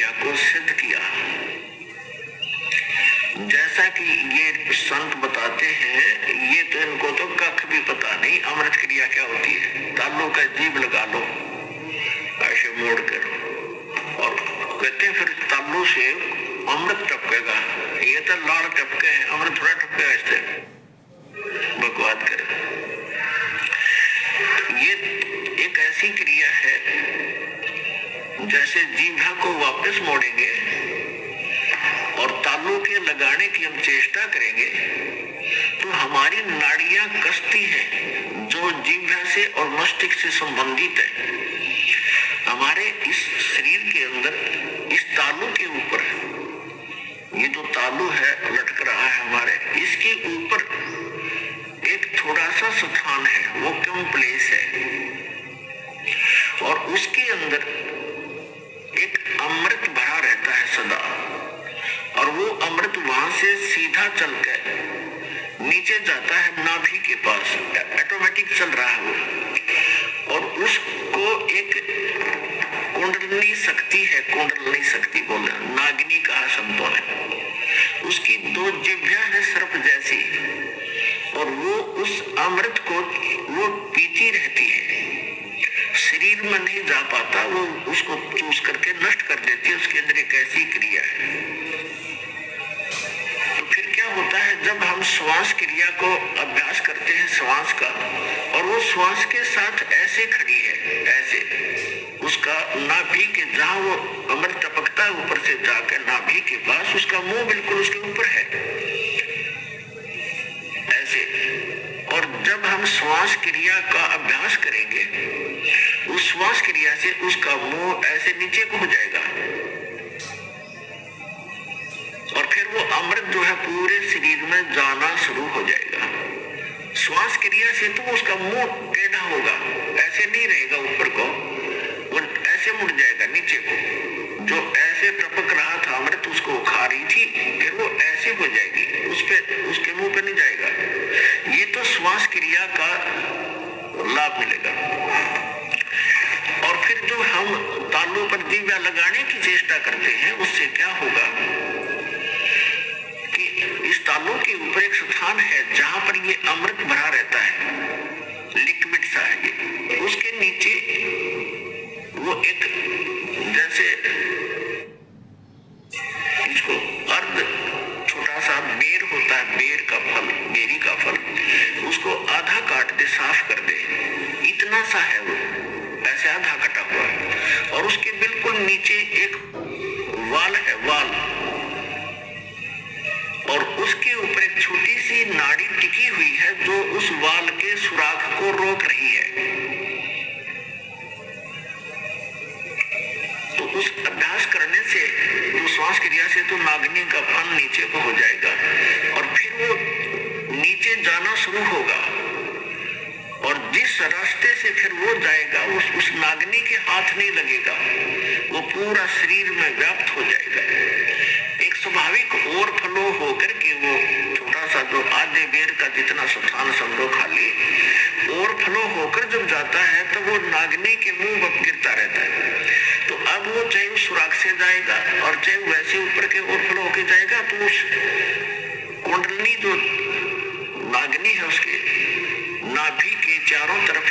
क्रिया को सिद्ध किया। जैसा कि ये संत बताते हैं, ये तो इनको तो कख भी पता नहीं अमृत क्रिया क्या होती है। तालू का जीभ लगा लो ऐसे मोड़ कर, और कहते हैं फिर तालू से अमृत टपकेगा। ये तो लाल टपके हैं, अमृत थोड़ा टपकेगा इससे, बकवाद करे। ये एक ऐसी क्रिया है जैसे जीभा को वापस मोड़ेंगे और तालू के लगाने की हम चेष्टा करेंगे तो हमारी नाड़ियां कसती हैं जो जीभा से और मस्तिष्क से संबंधित है। हमारे इस शरीर के अंदर इस तालू के ऊपर, ये जो तालू है लटक रहा है हमारे, इसके ऊपर एक थोड़ा सा स्थान है, वो क्यों प्लेस है, और उसके अंदर एक अमृत भरा रहता है सदा, और वो अमृत वहां से सीधा चलकर नीचे जाता है नाभि के पास, ऑटोमेटिक चल रहा है वो, और उसको एक कुंडलनी शक्ति है, कुंडलनी शक्ति बोले, नागिनी कहा संतों ने। उसकी दो जिह्वा है सर्प जैसी, और वो उस अमृत को वो पीती रहती है, शरीर में नहीं जा पाता, वो उसको चूस करके नष्ट कर देती है। उसके अंदर एक ऐसी क्रिया है। तो फिर क्या होता है, जब हम श्वास क्रिया को अभ्यास करते हैं श्वास का, और वो श्वास के साथ ऐसे खड़ी है, ऐसे उसका नाभि के जहां वो अमृत टपकता है ऊपर से जाकर नाभि के पास, उसका मुंह बिल्कुल उसके ऊपर है ऐसे। और जब हम श्वास क्रिया का अभ्यास करेंगे, उस श्वास क्रिया से उसका मुंह ऐसे नीचे को हो जाएगा, और फिर वो अमृत जो है पूरे शरीर में जाना शुरू हो जाएगा। श्वास क्रिया से तो उसका मुंह टेढ़ा होगा, ऐसे नहीं रहेगा ऊपर को, वो ऐसे मुड़ जाएगा नीचे को। जो ऐसे टपक रहा था अमृत, उसको खा रही थी, फिर वो ऐसे हो जाएगी, उस पे उसके मुंह पे नहीं जाएगा। ये तो श्वास क्रिया का लाभ मिलेगा। और फिर जो हम तालू पर जीवा लगाने की चेष्टा करते हैं, उससे क्या होगा कि इस तालू के ऊपर एक स्थान है जहां पर ये अमृत भरा रहता है, लिक्विड सा है ये। उसके नीचे वो एक जैसे इसको अर्ध छोटा सा बेर होता है, बेर का फल, बेरी का फल, उसको आधा काट दे, साफ कर दे, इतना सा है वो, ऐसे आधा कटा हुआ है, और उसके बिल्कुल नीचे एक वाल है, वाल, और उसके ऊपर एक छोटी सी नाड़ी टिकी हुई है जो उस वाल के सुराख को रोक रही है। तो उस अभ्यास करने से, तो श्वास क्रिया से तो नागिनी का फन नीचे को हो जाएगा, और फिर वो नीचे जाना शुरू होगा, और जिस रास्ते से फिर वो जाएगा उस नागिनी के हाथ नहीं लगेगा, वो पूरा शरीर में व्याप्त हो जाएगा। एक स्वाभाविक और फ्लो होकर के वो छोटा सा जो आधे बेर का जितना स्थान समझो खाली, और फ्लो होकर जब जाता है तो वो नागिनी के मुंह पर गिरता रहता है। तो अब वो चाहे उस सुराख से जाएगा और चाहे वैसे ऊपर के और फ्लो होकर जाएगा, तो उस कुंडलनी जो नागिनी है उसके नाभि के चारों तरफ,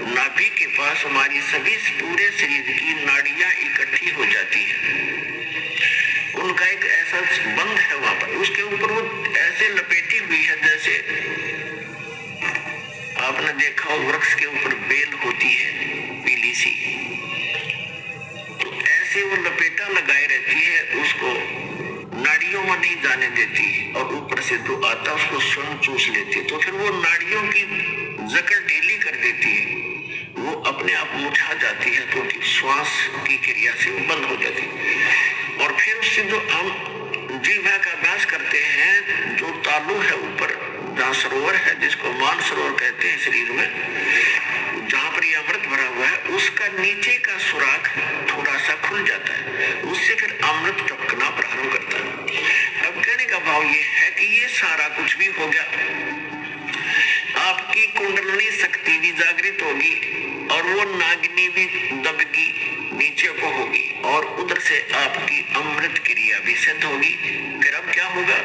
नाभि के पास हमारी सभी पूरे शरीर की नाड़ियां इकट्ठी हो जाती है। उनका एक ऐसा बंध है वहां पर, उसके ऊपर वो ऐसे लपेटी हुई है जैसे आपने देखा हो वृक्ष के ऊपर बेल होती है पीली सी, तो ऐसे वो लपेटा लगाए रहती है, उसको नाड़ियों में नहीं जाने देती, और ऊपर से जो आता उसको स्वयं चूस लेती है। तो फिर वो नाड़ियों की जकड़ ढीली कर देती है, वो अपने आप मुठा जाती है, तो श्वास की क्रिया से वो बंद हो जाती है। और फिर उससे जो हम जीवा का अभ्यास करते हैं, जो तालू है ऊपर जहाँ सरोवर है, जिसको मान सरोवर कहते हैं शरीर में, जहाँ पर ये अमृत भरा हुआ है, उसका नीचे का सुराख थोड़ा सा खुल जाता है, उससे फिर अमृत टपकना प्रारंभ करता है। अब कहने का भाव ये है कि ये सारा कुछ भी हो गया, आपकी कुंडलनी शक्ति भी जागृत होगी, और वो नागिनी भी दबगी, नीचे को होगी और उधर से आपकी अमृत क्रिया भी सिद्ध होगी। फिर अब क्या होगा,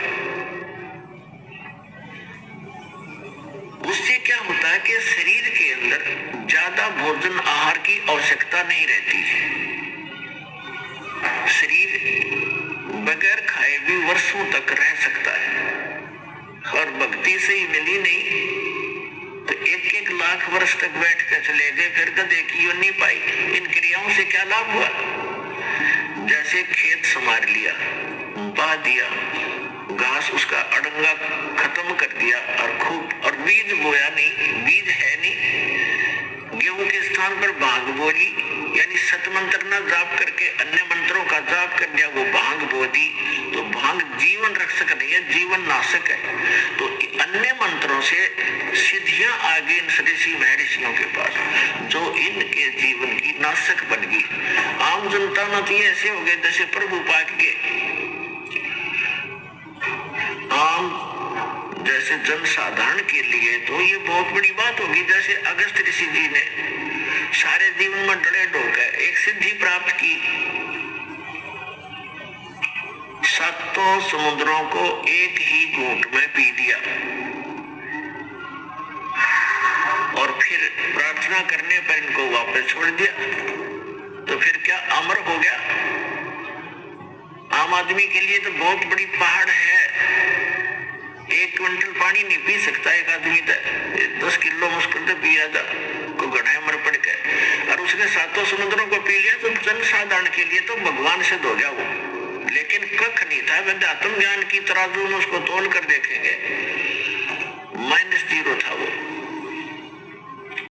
उससे क्या होता है कि शरीर के अंदर ज्यादा भोजन आहार की आवश्यकता नहीं रहती। शरीर बगैर खाए भी वर्षों तक रह सकता है, और भक्ति से ही मिली नहीं तो 1-1 लाख वर्ष तक बैठ कर चले गए, फिर गधे की योनि पाई। इन क्रियाओं से क्या लाभ हुआ, जैसे खेत संवार लिया, बा दिया, घास उसका अड़ंगा खत्म कर दिया और बीज बोया नहीं, बीज है नहीं, गेहूं के स्थान पर भांग बोली, यानी सत मंत्र ना जाप करके अन्य मंत्रों का जाप कर दिया, वो भांग बो दी। तो भांग जीवन रक्षक नहीं है, जीवन नाशक है। तो अन्य मंत्रों से सिद्धियां आ गई इन ऋषि महर्षियों के पास, जो इनके जीवन की नाशक बन गई। आम जनता में तो ये ऐसे हो गए जैसे प्रभु पाक के आम जैसे जनसाधारण के लिए तो ये बहुत बड़ी बात होगी। जैसे अगस्त ऋषि जी ने सारे जीवन में डरे ढोकर एक सिद्धि प्राप्त की, 7 समुद्रों को एक ही घूंट में पी लिया, और फिर प्रार्थना करने पर इनको वापस छोड़ दिया। तो फिर क्या अमर हो गया? आम आदमी के लिए तो बहुत बड़ी पहाड़ है, 1 क्विंटल पानी नहीं पी सकता एक आदमी, 10 किलो मुश्किल से पिया था को गढ़ाई मर पड़ के, और उसने 7 समुद्रों को पी लिया। तो जनसाधारण के लिए तो भगवान सिद्ध हो गया वो, लेकिन कख नहीं था। अध्यात्म ज्ञान की तराजू में उसको तोल कर देखेंगे